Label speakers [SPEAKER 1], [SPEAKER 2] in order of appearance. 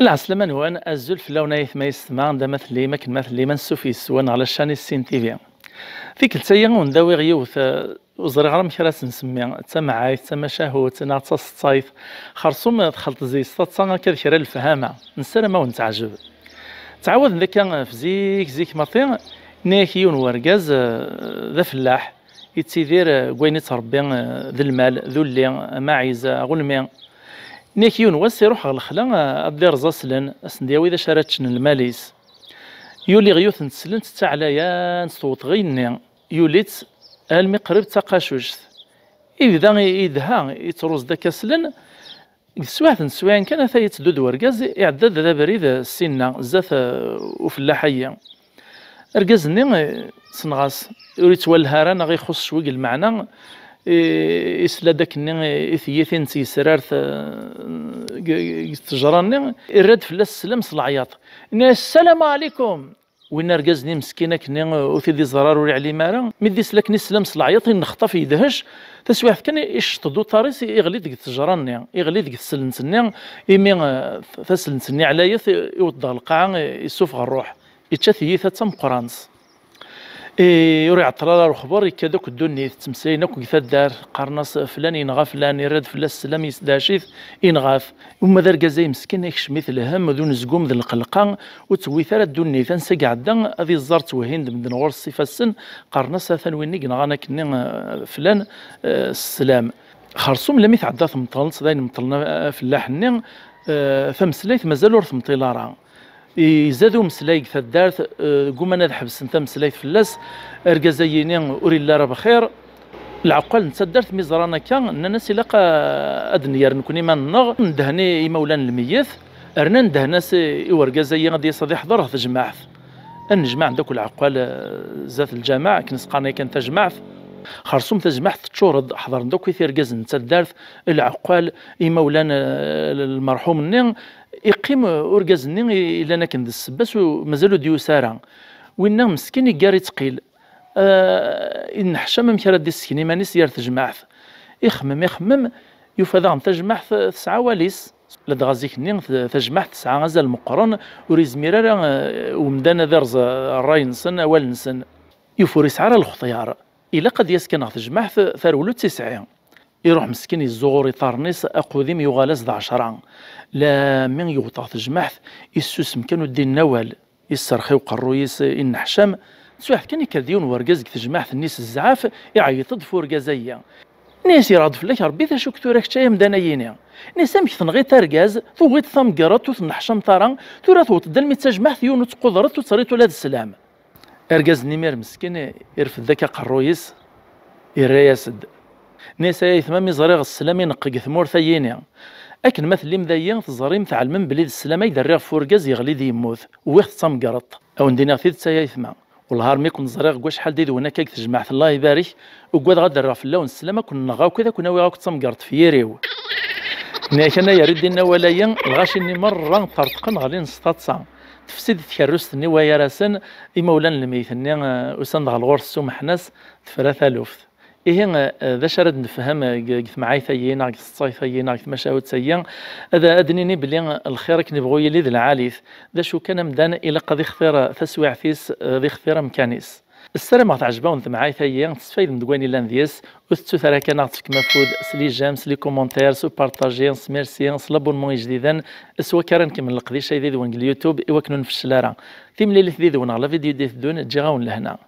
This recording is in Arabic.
[SPEAKER 1] العسلامة نوان أزول في اللون ما يسمع عند مثلي ما كنمثلي ما نسوفيس وان على الشاني السين تيفي في كل سيا ونداوي غيوث وزري غرام كراس نسمي تسمى عايث تسمى شهوت نعتص الصيف خرصوم دخلت زي سطا كذا كرا الفهامة نسلم ونتعجب تعود ذاك في زيك مرتين ناكي ونورقاز ذا فلاح يتسيدير كوينيت ربي ذا المال ذو اللي ماعيزة غلمي نيك يونس يروح على الخلا الدير زاسلن اسندياوي اذا شراتشن الماليس يولي غيوث نتسلن تاعلايا نصوت غيني يوليت المقرب تاقاشوش اذا يدها يتروز داك سلن سواعث نسواين كان ثايت دود ورقاز يعدد ذا بريد السنه زاث وفلاحيه رقازني صنغاس يريد والهاران غيخص شوي المعنى إسلا داك إثيثين تيسرار تجراني الرد في السلام العياط السلام عليكم وين رقازني مسكينه كني وثي دي زرار ولا علي مارا مدي سلكني السلام العياط نخطف يدهش تسواح كان يشطدو طاريس يغلي ديك التجراني يغلي ديك السلنتني يمي فسلنتني عليا يوضع القاعه يسوف الروح يتشاثيثه تم قرانس يوري عطرا الخبر كذاك الدنيا تمسينا كيف دار قرناص فلان ينغى فلان يرد فلا السلام يسداشيث ينغاف وما دار كازاي مسكين يكش مثل هم ذو نزقوم ذو القلقه وتوي ثلاث الدنيا تنسى قعدا هذه الزرت وهند من غور الصفه السن قرناص ثانويني نغانا كني فلان السلام خرصوم لم يتعدى ثمطل صداين مطلنا فلاح نين فمسليت مازال ورث مطيلارا يزادوا مسلايك ثدارت قوم انا حبس انت مسلايك فلاس ارقازييني اوري الله راه بخير العقل نتسدرت ميزرانا كان ان الناس لاقى ادنيار نكوني ما نغ ندهني مولان الميث ارنا ندهناس ورقازي غادي يصدي حضر تجمعت النجمع عندك العقل ذات الجماعه كنسقاني كان تجمعت خرصوم تجمعت تشورد حضر دوك في رقاز نتسدرت العقل مولان المرحوم نين يقيم ورقازني الا انا كندس بس ومازالو ديو سارة وين مسكين يقاري تقيل ان حشام مكرا دي السكيني مانيس يار تجمعث يخمم يفضل تجمعث تسعة واليس لد غازيك نين تجمعث تسعة غزال المقرن وريزميرا ومدانا ذرز الراي نسن اول نسن يفوريس على الخطيار الا قد يسكن تجمعث ثرولو تسعين يروح مسكين الزغور يطارنيس اقوديم يغالز ذا عشرة لا من يغطى تجمعث يسوس مكانو دين نوال يسرخي وقرويس ان حشام سواح كان يكرديون ورقازك تجمعث الناس الزعاف يعيط ضفور رقازيه ناس يراد فلك ربي ذا شو كثورك شاي مدانيين ناس مش تنغي ترقاز توغيت ثم قرات وتنحشم طارا تراث وتدلمي تجمعث يون وتقدرت وتصريت ولاد السلام ارقاز نمير مسكين يرفد ذاك قرويس يرياسد ناس يثمامي زريغ السلام ينقق ثمور ثييني اكن مثل مذيين تزريم تعلم بليد السلام يدرغ فورقاز يغلي دي يموت ويخت تصم قرط او ندينا في تسايا يثما والهار ميكون زريغ كواش حال ديد وانا كيك تجمع في الله يبارك وكواد غادر في اللون السلامه كنا نغاو كذا كنا ويغاك تصم قرط في يريو كنا يا ريت دينا ولايا الغاشني مره طرطقن غادي نسطاطسا تفسد تكرست ني ويا راسن مولان الميثني وسند الغورس ومحناس تفرا لوفت إيه ذا شرد نفهم قيث معاي ثيين قيث صاي ثيين قيث مشاوت ثيين هذا أدنيني بلي الخير كنبغوا يلي ذا العاليث ذا شو كان مدان إلا قد يختار تسويع فيس ذي اختار مكانيس السلام تعجبون معاي ثيين تسفيد مدواني لانديس وثتو ثرا كان عطيك مفود سلي جامس لي كومونتير سو بارطاجي ميرسي لابونمون جديدا سوا كان كمل القضيه ذي ذون اليوتيوب ايوا كنون في الشلاره ثيم ليلي ذي ذون على فيديو دي دون تجي غاون لهنا